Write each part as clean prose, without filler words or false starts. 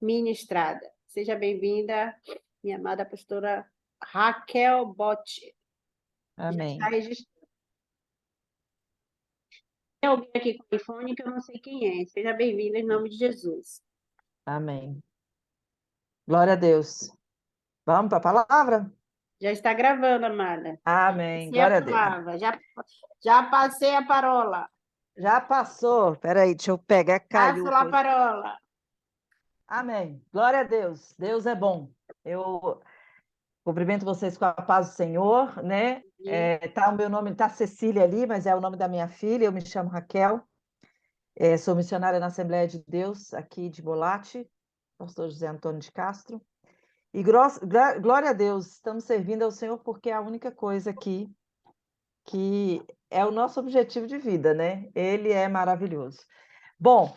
ministrada. Seja bem-vinda, minha amada pastora Raquel Botti. Já está Amém. registrada. Tem alguém aqui com o iPhone que eu não sei quem é. Seja bem-vinda em nome de Jesus. Amém. Glória a Deus. Vamos para a palavra? Já está gravando, amada. Amém. Passei a Glória a Deus. palavra, já passei a parola. Já passou. Peraí, deixa eu pegar, caiu Passo a a coisa. parola. Amém. Glória a Deus. Deus é bom. Eu cumprimento vocês com a paz do Senhor, né? Tá o meu nome, tá Cecília ali, mas é o nome da minha filha. Eu me chamo Raquel. Sou missionária na Assembleia de Deus, aqui de Bolate, pastor José Antônio de Castro. E glória a Deus, estamos servindo ao Senhor porque é a única coisa aqui que é o nosso objetivo de vida, né? Ele é maravilhoso. Bom,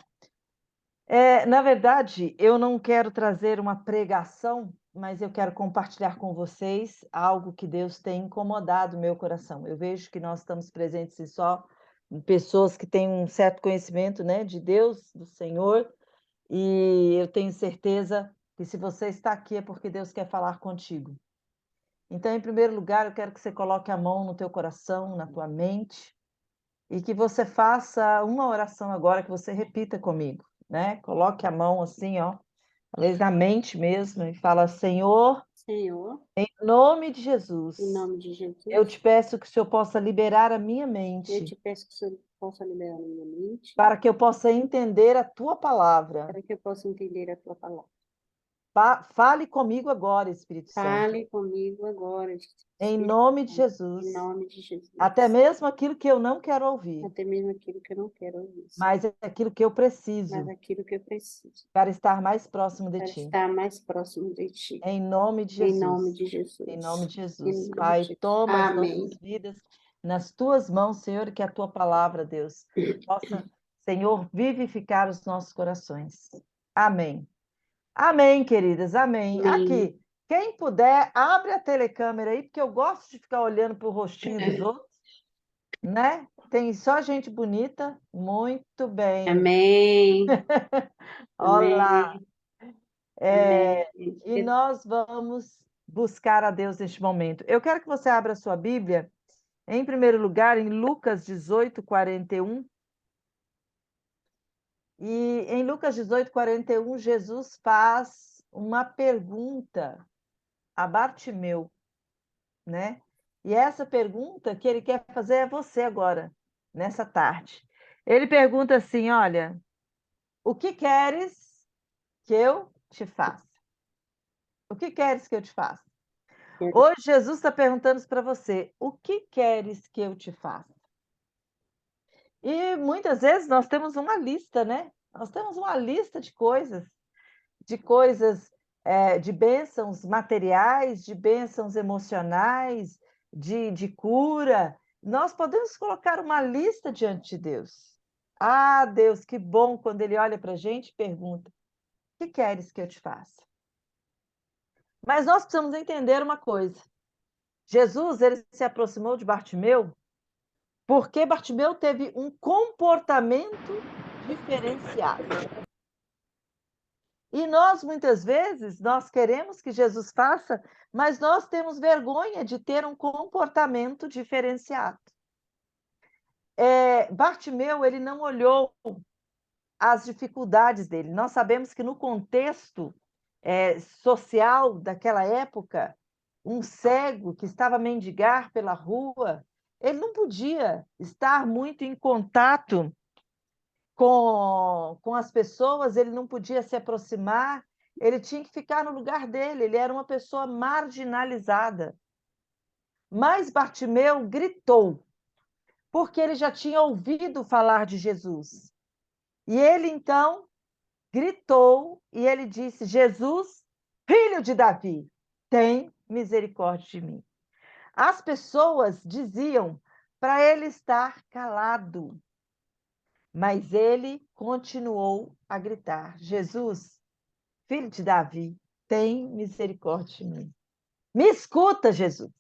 na verdade, eu não quero trazer uma pregação, mas eu quero compartilhar com vocês algo que Deus tem incomodado o meu coração. Eu vejo que nós estamos presentes em só pessoas que têm um certo conhecimento, né, de Deus, do Senhor, e eu tenho certeza que se você está aqui é porque Deus quer falar contigo. Então, em primeiro lugar, eu quero que você coloque a mão no teu coração, na tua mente, e que você faça uma oração agora, que você repita comigo, né? Coloque a mão assim, ó, talvez na mente mesmo, e fala: Senhor, Senhor, em nome de Jesus, em nome de eu Jesus, te peço que o Senhor possa liberar a minha eu mente, te peço que o Senhor possa liberar a minha mente, para que eu possa entender a tua palavra. para que eu possa entender a tua palavra. Fale comigo agora, Espírito Santo, Fale comigo agora, em Espírito nome de Santo, em Jesus. nome de Até Jesus. mesmo aquilo que eu não quero ouvir, Até mesmo aquilo que eu não quero ouvir, mas é aquilo que eu mas preciso aquilo que eu preciso, para estar mais próximo de para ti. estar mais próximo de ti. Em nome de Em nome Jesus. de Em nome Jesus. de Em Jesus. nome de Pai, Jesus. toma as Amém. nossas vidas nas tuas mãos, Senhor, e que a tua palavra, Deus, possa, Senhor, vivificar os nossos corações. Amém. Amém, queridas. Amém. Amém. Aqui, quem puder, abre a telecâmera aí, porque eu gosto de ficar olhando para o rostinho dos outros, né? Tem só gente bonita. Muito bem. Amém. Olá. Amém. Amém. E nós vamos buscar a Deus neste momento. Eu quero que você abra a sua Bíblia, em primeiro lugar, em Lucas 18, 41. E em Lucas 18, 41, Jesus faz uma pergunta a Bartimeu, né? E essa pergunta que ele quer fazer é você agora, nessa tarde. Ele pergunta assim: olha, o que queres que eu te faça? O que queres que eu te faça? Hoje Jesus está perguntando isso para você: o que queres que eu te faça? E muitas vezes nós temos uma lista, né? Nós temos uma lista de coisas, de bênçãos materiais, de bênçãos emocionais, de cura. Nós podemos colocar uma lista diante de Deus. Ah, Deus, que bom quando Ele olha para a gente e pergunta: o que queres que eu te faça? Mas nós precisamos entender uma coisa. Jesus, ele se aproximou de Bartimeu porque Bartimeu teve um comportamento diferenciado. E nós, muitas vezes, nós queremos que Jesus faça, mas nós temos vergonha de ter um comportamento diferenciado. Bartimeu, ele não olhou as dificuldades dele. Nós sabemos que no contexto social daquela época, um cego que estava a mendigar pela rua, ele não podia estar muito em contato com as pessoas, ele não podia se aproximar, ele tinha que ficar no lugar dele, ele era uma pessoa marginalizada. Mas Bartimeu gritou, porque ele já tinha ouvido falar de Jesus. E ele então gritou e ele disse: Jesus, filho de Davi, tem misericórdia de mim. As pessoas diziam para ele estar calado, mas ele continuou a gritar: Jesus, filho de Davi, tem misericórdia de mim. Me escuta, Jesus.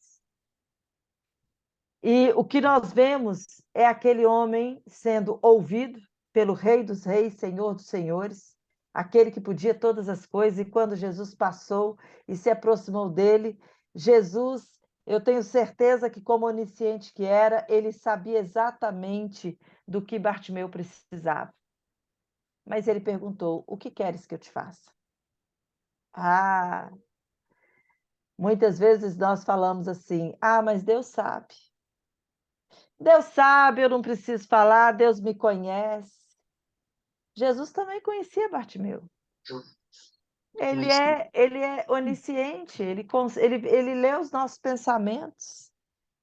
E o que nós vemos é aquele homem sendo ouvido pelo Rei dos Reis, Senhor dos Senhores, aquele que podia todas as coisas, e quando Jesus passou e se aproximou dele, Jesus, eu tenho certeza que, como onisciente que era, ele sabia exatamente do que Bartimeu precisava. Mas ele perguntou: o que queres que eu te faça? Ah, muitas vezes nós falamos assim: ah, mas Deus sabe. Deus sabe, eu não preciso falar, Deus me conhece. Jesus também conhecia Bartimeu. Ele é onisciente, ele lê os nossos pensamentos.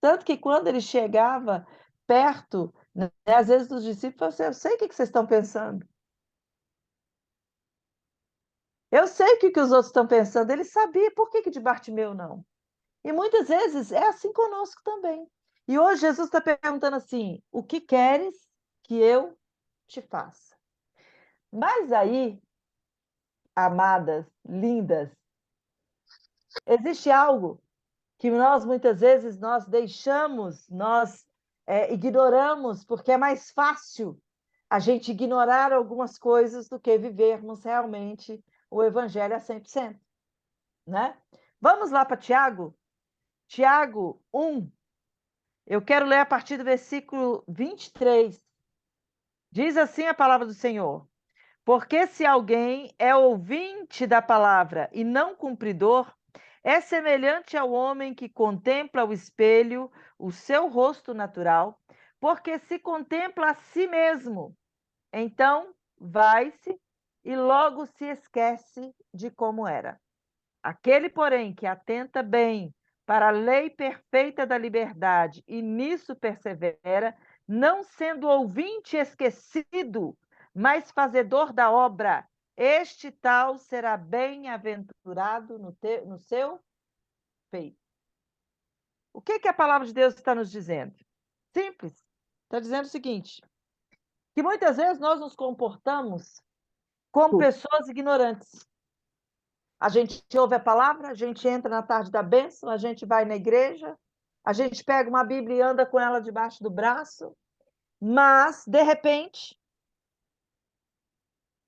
Tanto que quando ele chegava perto, né, às vezes os discípulos falavam assim: eu sei o que vocês estão pensando. Eu sei o que os outros estão pensando. Ele sabia, por que de Bartimeu não? E muitas vezes é assim conosco também. E hoje Jesus está perguntando assim: o que queres que eu te faça? Mas aí, amadas, lindas, existe algo que nós muitas vezes nós deixamos, nós ignoramos, porque é mais fácil a gente ignorar algumas coisas do que vivermos realmente o evangelho a 100%, né? Vamos lá para Tiago? Tiago 1, eu quero ler a partir do versículo 23. Diz assim a palavra do Senhor: porque se alguém é ouvinte da palavra e não cumpridor, é semelhante ao homem que contempla o espelho, o seu rosto natural, porque se contempla a si mesmo, então vai-se e logo se esquece de como era. Aquele, porém, que atenta bem para a lei perfeita da liberdade e nisso persevera, não sendo ouvinte esquecido, mas fazedor da obra, este tal será bem-aventurado no seu feito. O que a palavra de Deus está nos dizendo? Simples. Está dizendo o seguinte: que muitas vezes nós nos comportamos como pessoas ignorantes. A gente ouve a palavra, a gente entra na tarde da bênção, a gente vai na igreja, a gente pega uma Bíblia e anda com ela debaixo do braço, mas, de repente,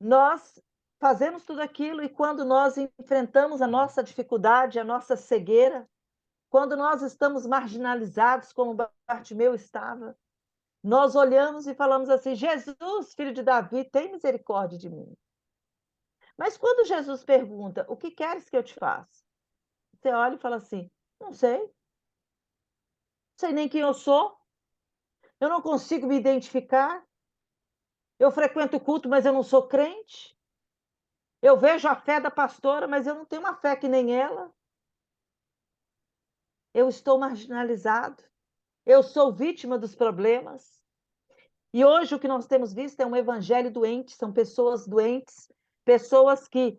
nós fazemos tudo aquilo e quando nós enfrentamos a nossa dificuldade, a nossa cegueira, quando nós estamos marginalizados, como Bartimeu estava, nós olhamos e falamos assim: Jesus, filho de Davi, tem misericórdia de mim. Mas quando Jesus pergunta: o que queres que eu te faça? Você olha e fala assim: não sei nem quem eu sou, eu não consigo me identificar, eu frequento o culto, mas eu não sou crente, eu vejo a fé da pastora, mas eu não tenho uma fé que nem ela, eu estou marginalizado, eu sou vítima dos problemas. E hoje o que nós temos visto é um evangelho doente, são pessoas doentes, pessoas que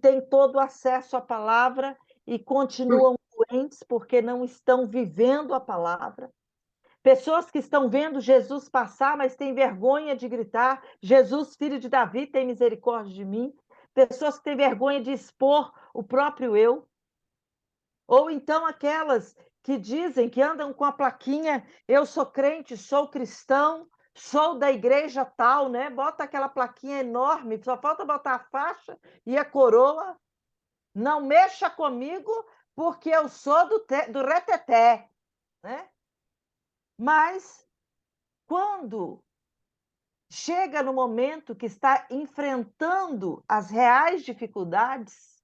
têm todo o acesso à palavra e continuam doentes porque não estão vivendo a palavra. Pessoas que estão vendo Jesus passar, mas têm vergonha de gritar: Jesus, filho de Davi, tem misericórdia de mim. Pessoas que têm vergonha de expor o próprio eu. Ou então aquelas que dizem, que andam com a plaquinha: eu sou crente, sou cristão, sou da igreja tal, né? Bota aquela plaquinha enorme, só falta botar a faixa e a coroa. Não mexa comigo, porque eu sou do reteté, né? Mas quando chega no momento que está enfrentando as reais dificuldades,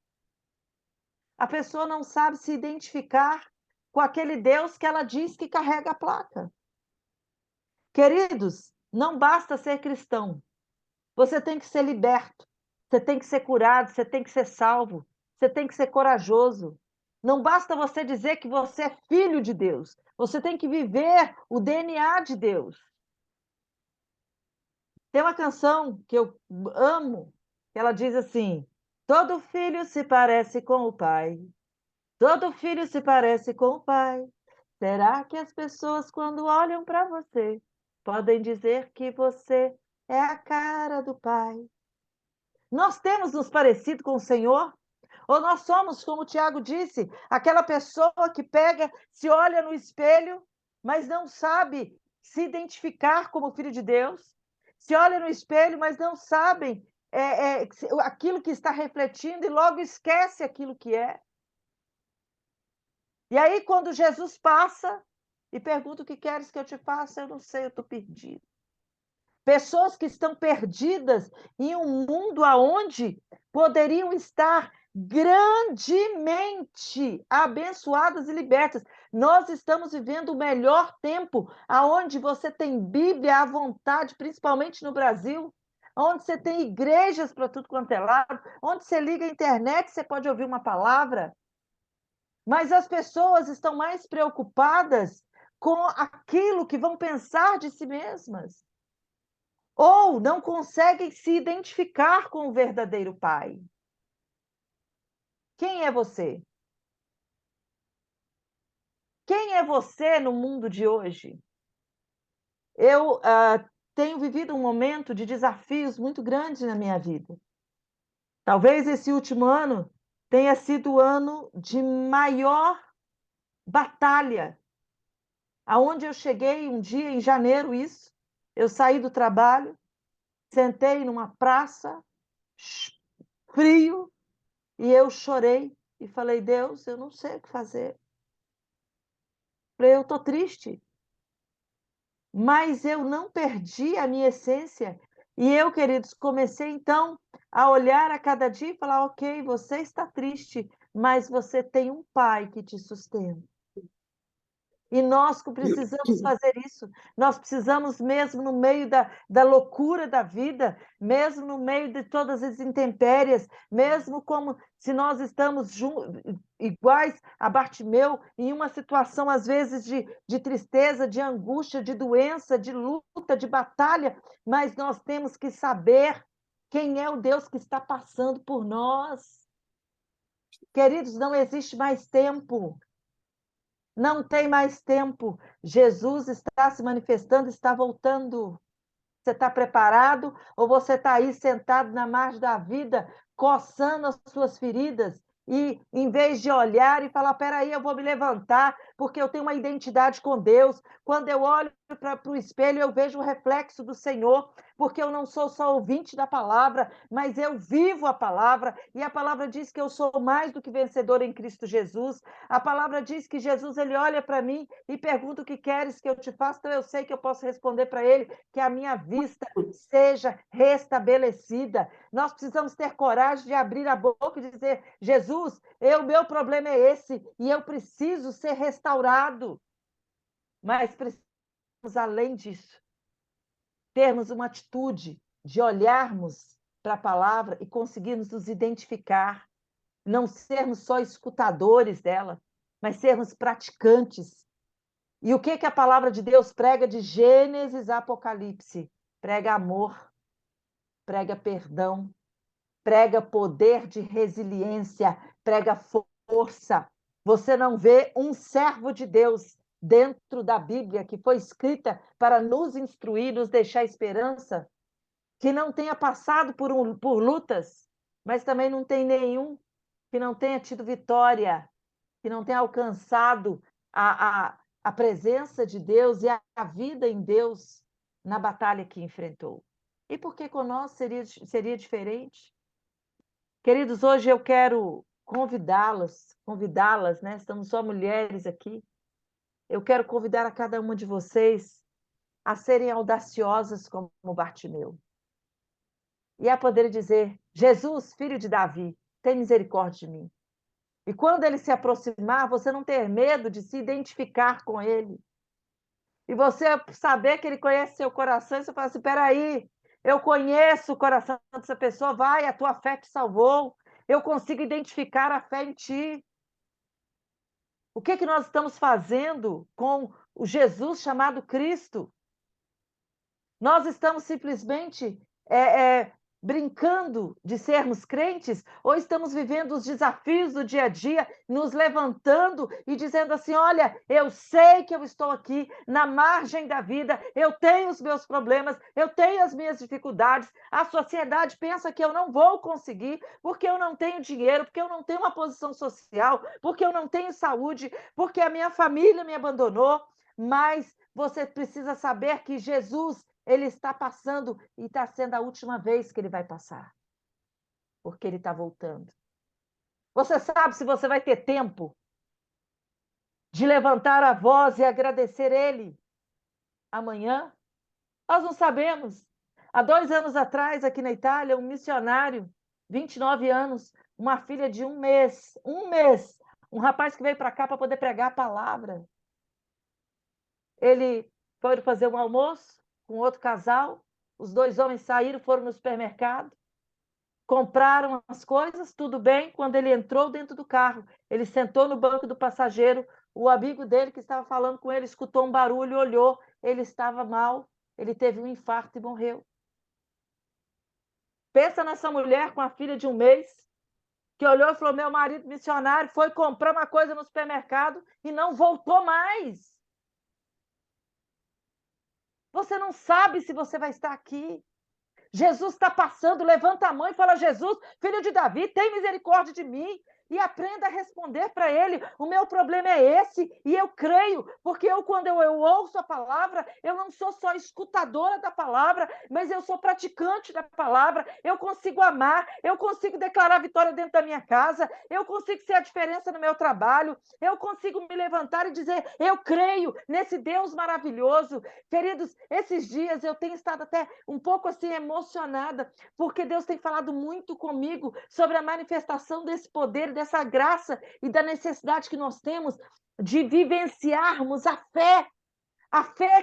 a pessoa não sabe se identificar com aquele Deus que ela diz que carrega a placa. Queridos, não basta ser cristão. Você tem que ser liberto, você tem que ser curado, você tem que ser salvo, você tem que ser corajoso. Não basta você dizer que você é filho de Deus. Você tem que viver o DNA de Deus. Tem uma canção que eu amo, que ela diz assim: todo filho se parece com o pai, todo filho se parece com o pai. Será que as pessoas, quando olham para você, podem dizer que você é a cara do pai? Nós temos nos parecido com o Senhor? Ou nós somos, como o Tiago disse, aquela pessoa que pega, se olha no espelho, mas não sabe se identificar como filho de Deus? Se olha no espelho, mas não sabem aquilo que está refletindo e logo esquece aquilo que é. E aí, quando Jesus passa e pergunta: o que queres que eu te faça? Eu não sei, eu estou perdido. Pessoas que estão perdidas em um mundo aonde poderiam estar grandemente abençoadas e libertas. Nós estamos vivendo o melhor tempo, aonde você tem Bíblia à vontade, principalmente no Brasil, onde você tem igrejas para tudo quanto é lado, onde você liga a internet, você pode ouvir uma palavra, mas as pessoas estão mais preocupadas com aquilo que vão pensar de si mesmas ou não conseguem se identificar com o verdadeiro Pai. Quem é você? Quem é você no mundo de hoje? Eu tenho vivido um momento de desafios muito grandes na minha vida. Talvez esse último ano tenha sido o ano de maior batalha, aonde eu cheguei um dia em janeiro, eu saí do trabalho, sentei numa praça, frio, e eu chorei e falei: Deus, eu não sei o que fazer. Falei: eu estou triste, mas eu não perdi a minha essência. E eu, queridos, comecei então a olhar a cada dia e falar: ok, você está triste, mas você tem um pai que te sustenta. E nós precisamos fazer isso. Nós precisamos, mesmo no meio da loucura da vida, mesmo no meio de todas as intempéries, mesmo como se nós estamos iguais a Bartimeu, em uma situação, às vezes, de tristeza, de angústia, de doença, de luta, de batalha, mas nós temos que saber quem é o Deus que está passando por nós. Queridos, não existe mais tempo. Não tem mais tempo. Jesus está se manifestando, está voltando. Você está preparado ou você está aí sentado na margem da vida, coçando as suas feridas? E em vez de olhar e falar: espera aí, eu vou me levantar, porque eu tenho uma identidade com Deus. Quando eu olho para o espelho, eu vejo o reflexo do Senhor, porque eu não sou só ouvinte da palavra, mas eu vivo a palavra, e a palavra diz que eu sou mais do que vencedor em Cristo Jesus. A palavra diz que Jesus, ele olha para mim e pergunta: o que queres que eu te faça? Então eu sei que eu posso responder para ele que a minha vista seja restabelecida. Nós precisamos ter coragem de abrir a boca e dizer: Jesus, meu problema é esse e eu preciso ser restaurado. Mas precisamos, além disso, termos uma atitude de olharmos para a palavra e conseguirmos nos identificar, não sermos só escutadores dela, mas sermos praticantes. E o que a palavra de Deus prega de Gênesis a Apocalipse? Prega amor, prega perdão, prega poder de resiliência, prega força. Você não vê um servo de Deus dentro da Bíblia que foi escrita para nos instruir, nos deixar esperança, que não tenha passado por lutas, mas também não tem nenhum que não tenha tido vitória, que não tenha alcançado a presença de Deus e a vida em Deus na batalha que enfrentou. E por que conosco seria diferente? Queridos, hoje eu quero convidá-las, né? Estamos só mulheres aqui. Eu quero convidar a cada uma de vocês a serem audaciosas como Bartimeu. E a poder dizer: Jesus, filho de Davi, tem misericórdia de mim. E quando ele se aproximar, você não ter medo de se identificar com ele. E você saber que ele conhece seu coração, e você fala assim: espera aí, eu conheço o coração dessa pessoa, vai, a tua fé te salvou, eu consigo identificar a fé em ti. O que nós estamos fazendo com o Jesus chamado Cristo? Nós estamos simplesmente brincando de sermos crentes, ou estamos vivendo os desafios do dia a dia, nos levantando e dizendo assim: olha, eu sei que eu estou aqui na margem da vida, eu tenho os meus problemas, eu tenho as minhas dificuldades, a sociedade pensa que eu não vou conseguir, porque eu não tenho dinheiro, porque eu não tenho uma posição social, porque eu não tenho saúde, porque a minha família me abandonou, mas você precisa saber que Jesus, ele está passando e está sendo a última vez que ele vai passar. porque ele está voltando. Você sabe se você vai ter tempo de levantar a voz e agradecer ele amanhã? Nós não sabemos. Há 2 anos atrás, aqui na Itália, um missionário, 29 anos, uma filha de um mês, um rapaz que veio para cá para poder pregar a palavra. Ele foi fazer um almoço com outro casal, os 2 homens saíram, foram no supermercado, compraram as coisas, tudo bem. Quando ele entrou dentro do carro, ele sentou no banco do passageiro, o amigo dele que estava falando com ele escutou um barulho, olhou, ele estava mal, ele teve um infarto e morreu. Pensa nessa mulher com a filha de um mês, que olhou e falou: meu marido missionário foi comprar uma coisa no supermercado e não voltou mais. Você não sabe se você vai estar aqui. Jesus está passando, levanta a mão e fala: Jesus, filho de Davi, tem misericórdia de mim. E aprenda a responder para ele: o meu problema é esse, e eu creio, porque quando eu ouço a palavra, eu não sou só escutadora da palavra, mas eu sou praticante da palavra. Eu consigo amar, eu consigo declarar vitória dentro da minha casa, eu consigo ser a diferença no meu trabalho, eu consigo me levantar e dizer: eu creio nesse Deus maravilhoso. Queridos, esses dias eu tenho estado até um pouco assim emocionada, porque Deus tem falado muito comigo sobre a manifestação desse poder, dessa graça e da necessidade que nós temos de vivenciarmos a fé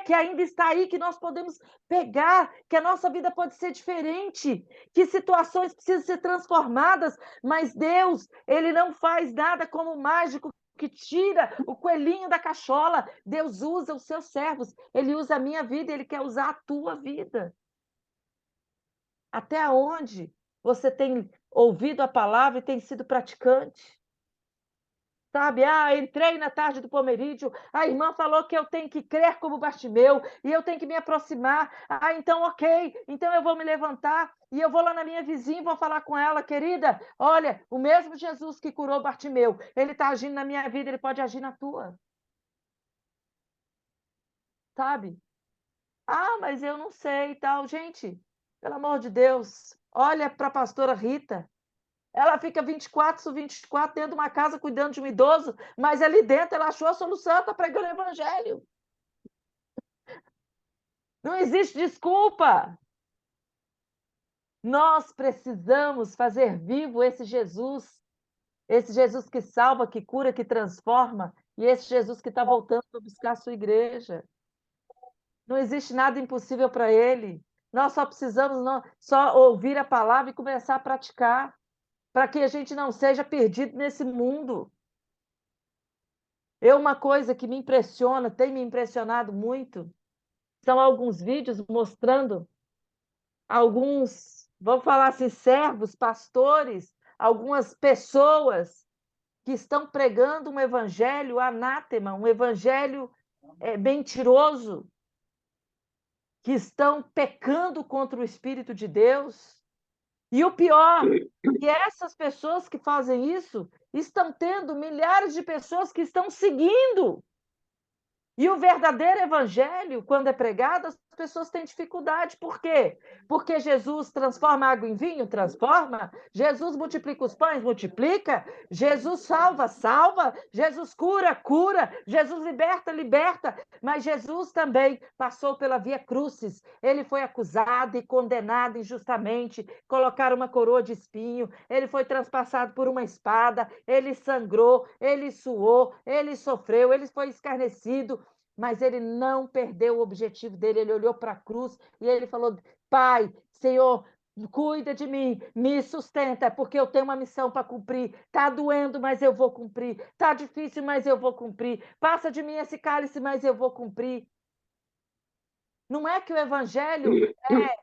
que ainda está aí, que nós podemos pegar, que a nossa vida pode ser diferente, que situações precisam ser transformadas, mas Deus, ele não faz nada como mágico que tira o coelhinho da cachola. Deus usa os seus servos, ele usa a minha vida, ele quer usar a tua vida. Até onde você tem ouvido a palavra e tem sido praticante? Sabe, entrei na tarde do Pomerídio, a irmã falou que eu tenho que crer como Bartimeu e eu tenho que me aproximar. Então, ok, então eu vou me levantar e eu vou lá na minha vizinha e vou falar com ela: querida, olha, o mesmo Jesus que curou Bartimeu, ele está agindo na minha vida, ele pode agir na tua. Sabe? Mas eu não sei e tal. Gente, pelo amor de Deus, olha para a pastora Rita. Ela fica 24/24 dentro de uma casa cuidando de um idoso, mas ali dentro ela achou a solução, está pregando o evangelho. Não existe desculpa. Nós precisamos fazer vivo esse Jesus que salva, que cura, que transforma, e esse Jesus que está voltando para buscar a sua igreja. Não existe nada impossível para ele. Nós só precisamos só ouvir a palavra e começar a praticar, para que a gente não seja perdido nesse mundo. Uma coisa que me impressiona, tem me impressionado muito, são alguns vídeos mostrando alguns, vamos falar assim, servos, pastores, algumas pessoas que estão pregando um evangelho anátema, um evangelho mentiroso, que estão pecando contra o Espírito de Deus. E o pior, que essas pessoas que fazem isso estão tendo milhares de pessoas que estão seguindo. E o verdadeiro evangelho, quando é pregado, as pessoas têm dificuldade. Por quê? Porque Jesus transforma água em vinho? Transforma. Jesus multiplica os pães? Multiplica. Jesus salva? Salva. Jesus cura? Cura. Jesus liberta? Liberta. Mas Jesus também passou pela via crucis. Ele foi acusado e condenado injustamente. Colocaram uma coroa de espinho. Ele foi transpassado por uma espada. Ele sangrou. Ele suou. Ele sofreu. Ele foi escarnecido. Mas ele não perdeu o objetivo dele, ele olhou para a cruz e ele falou: Pai, Senhor, cuida de mim, me sustenta, porque eu tenho uma missão para cumprir. Está doendo, mas eu vou cumprir. Está difícil, mas eu vou cumprir. Passa de mim esse cálice, mas eu vou cumprir. Não é que o evangelho é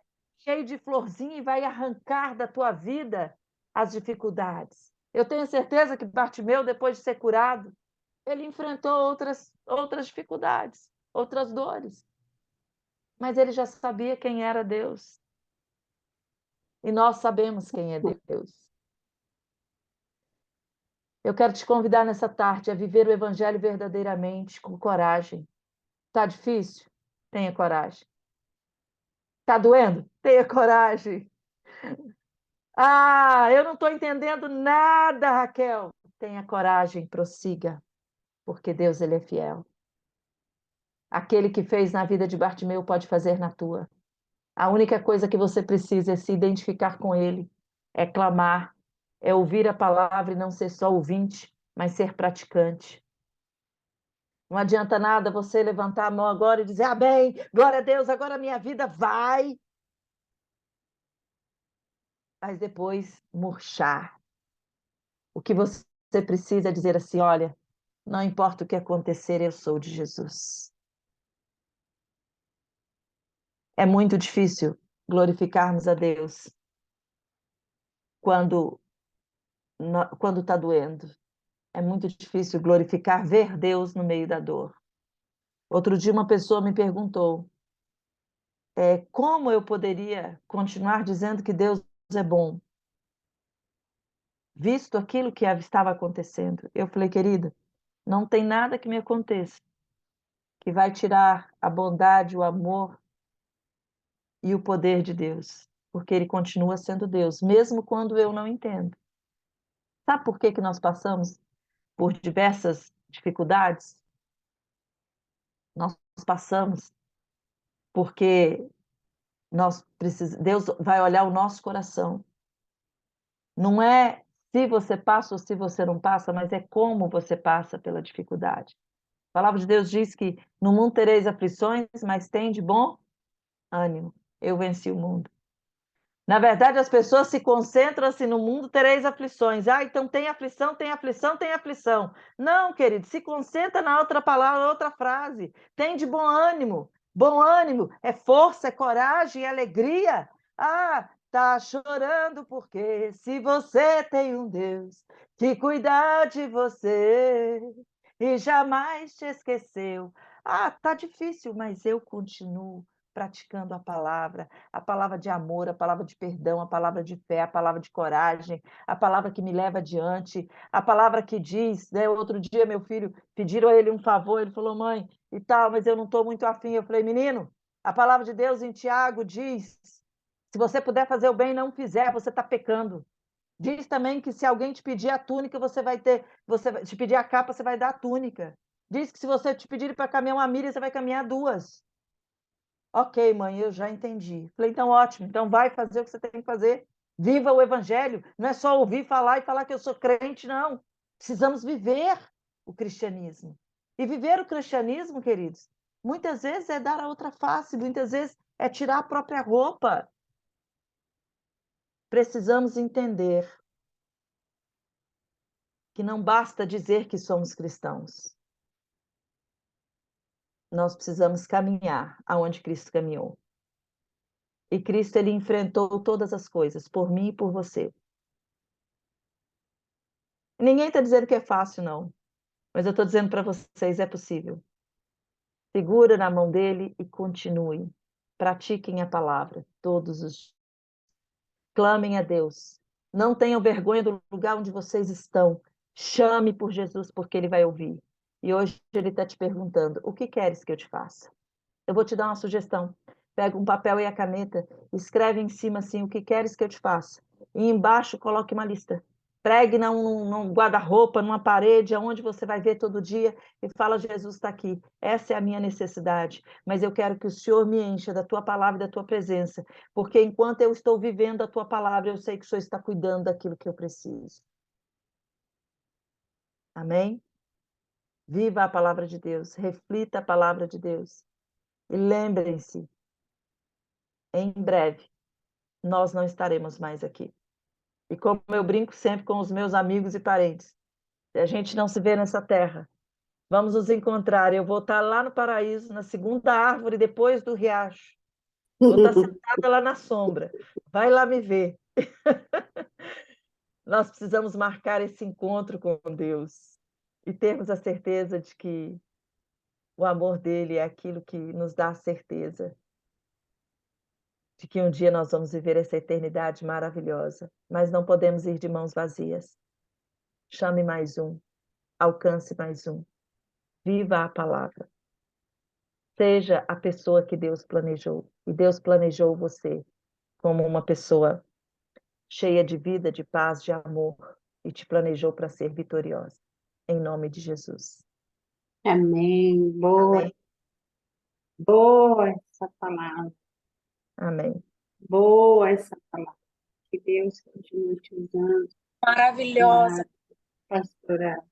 cheio de florzinha e vai arrancar da tua vida as dificuldades. Eu tenho certeza que Bartimeu, depois de ser curado, ele enfrentou outras dificuldades, outras dores. Mas ele já sabia quem era Deus. E nós sabemos quem é Deus. Eu quero te convidar nessa tarde a viver o evangelho verdadeiramente, com coragem. Está difícil? Tenha coragem. Está doendo? Tenha coragem. eu não estou entendendo nada, Raquel. Tenha coragem, prossiga, porque Deus ele é fiel. Aquele que fez na vida de Bartimeu pode fazer na tua. A única coisa que você precisa é se identificar com ele, é clamar, é ouvir a palavra e não ser só ouvinte, mas ser praticante. Não adianta nada você levantar a mão agora e dizer, amém, glória a Deus, agora a minha vida vai. Mas depois murchar. O que você precisa é dizer assim, olha, não importa o que acontecer, eu sou de Jesus. É muito difícil glorificarmos a Deus quando está doendo. É muito difícil glorificar, ver Deus no meio da dor. Outro dia uma pessoa me perguntou, como eu poderia continuar dizendo que Deus é bom, visto aquilo que estava acontecendo? Eu falei, querida, não tem nada que me aconteça que vai tirar a bondade, o amor e o poder de Deus, porque Ele continua sendo Deus, mesmo quando eu não entendo. Sabe por que que nós passamos por diversas dificuldades? Nós passamos porque Deus vai olhar o nosso coração. Não é se você passa ou se você não passa, mas é como você passa pela dificuldade. A palavra de Deus diz que no mundo tereis aflições, mas tem de bom ânimo. Eu venci o mundo. Na verdade, as pessoas se concentram assim, no mundo tereis aflições. Ah, então tem aflição, tem aflição, tem aflição. Não, querido, se concentra na outra palavra, outra frase. Tem de bom ânimo. Bom ânimo é força, é coragem, é alegria. Ah, tá chorando porque se você tem um Deus que cuida de você e jamais te esqueceu. Ah, tá difícil, mas eu continuo praticando a palavra de amor, a palavra de perdão, a palavra de fé, a palavra de coragem, a palavra que me leva adiante, a palavra que diz, né? Outro dia meu filho pediram a ele um favor, ele falou, mãe, e tal, mas eu não estou muito afim. Eu falei, menino, a palavra de Deus em Tiago diz, se você puder fazer o bem e não fizer, você está pecando. Diz também que se alguém te pedir a túnica, você vai te pedir a capa, você vai dar a túnica. Diz que se você te pedir para caminhar uma milha, você vai caminhar duas. Ok, mãe, eu já entendi. Falei, então ótimo, então vai fazer o que você tem que fazer. Viva o evangelho. Não é só ouvir falar e falar que eu sou crente, não. Precisamos viver o cristianismo. E viver o cristianismo, queridos, muitas vezes é dar a outra face, muitas vezes é tirar a própria roupa. Precisamos entender que não basta dizer que somos cristãos. Nós precisamos caminhar aonde Cristo caminhou. E Cristo, ele enfrentou todas as coisas, por mim e por você. Ninguém está dizendo que é fácil, não. Mas eu estou dizendo para vocês, é possível. Segura na mão dele e continue. Pratiquem a palavra todos os dias. Clamem a Deus. Não tenham vergonha do lugar onde vocês estão. Chame por Jesus, porque ele vai ouvir. E hoje ele está te perguntando, o que queres que eu te faça? Eu vou te dar uma sugestão. Pega um papel e a caneta, escreve em cima assim, o que queres que eu te faça? E embaixo coloque uma lista. Pregue num guarda-roupa, numa parede, aonde você vai ver todo dia e fala, Jesus está aqui. Essa é a minha necessidade, mas eu quero que o Senhor me encha da tua palavra e da tua presença, porque enquanto eu estou vivendo a tua palavra, eu sei que o Senhor está cuidando daquilo que eu preciso. Amém? Viva a palavra de Deus, reflita a palavra de Deus. E lembrem-se, em breve, nós não estaremos mais aqui. E como eu brinco sempre com os meus amigos e parentes, se a gente não se vê nessa terra, vamos nos encontrar. Eu vou estar lá no paraíso, na segunda árvore, depois do riacho. Vou estar sentada lá na sombra. Vai lá me ver. Nós precisamos marcar esse encontro com Deus e termos a certeza de que o amor dele é aquilo que nos dá a certeza de que um dia nós vamos viver essa eternidade maravilhosa, mas não podemos ir de mãos vazias. Chame mais um, alcance mais um, viva a palavra. Seja a pessoa que Deus planejou, e Deus planejou você como uma pessoa cheia de vida, de paz, de amor, e te planejou para ser vitoriosa. Em nome de Jesus. Amém. Boa, Amém. boa essa palavra. Amém. Boa essa palavra. Que Deus continue te usando, Maravilhosa. amada pastora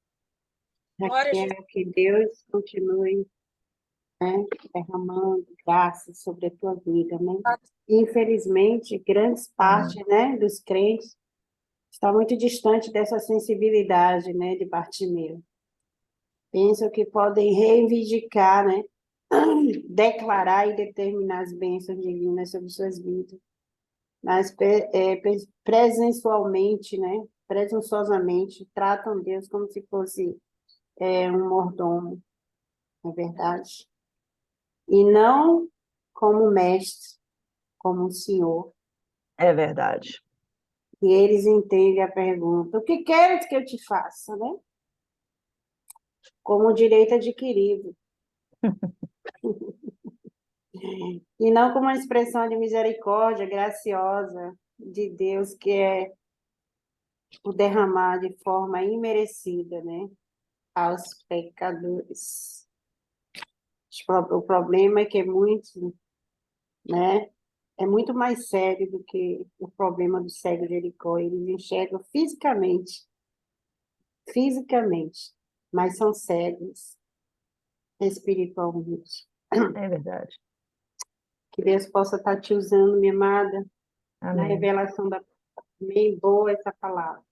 Glória a Jesus. Raquel, que Deus continue, né, derramando graças sobre a tua vida, né? Infelizmente, grandes parte, né, dos crentes está muito distante dessa sensibilidade, né, de Bartimeu. Pensam que podem reivindicar, né, declarar e determinar as bênçãos divinas sobre suas vidas, mas presençualmente, né, presunçosamente, tratam Deus como se fosse um mordomo, não é verdade? E não como mestre, como um senhor. É verdade. E eles entendem a pergunta: o que queres que eu te faça, né? Como um direito adquirido. E não como uma expressão de misericórdia graciosa de Deus, que é o derramar de forma imerecida, né, aos pecadores. O problema é que né, é muito mais sério do que o problema do cego de Jericó. Eles enxergam fisicamente, mas são cegos espiritualmente. É verdade. Que Deus possa estar te usando, minha amada, na Amém. revelação da bem boa essa palavra.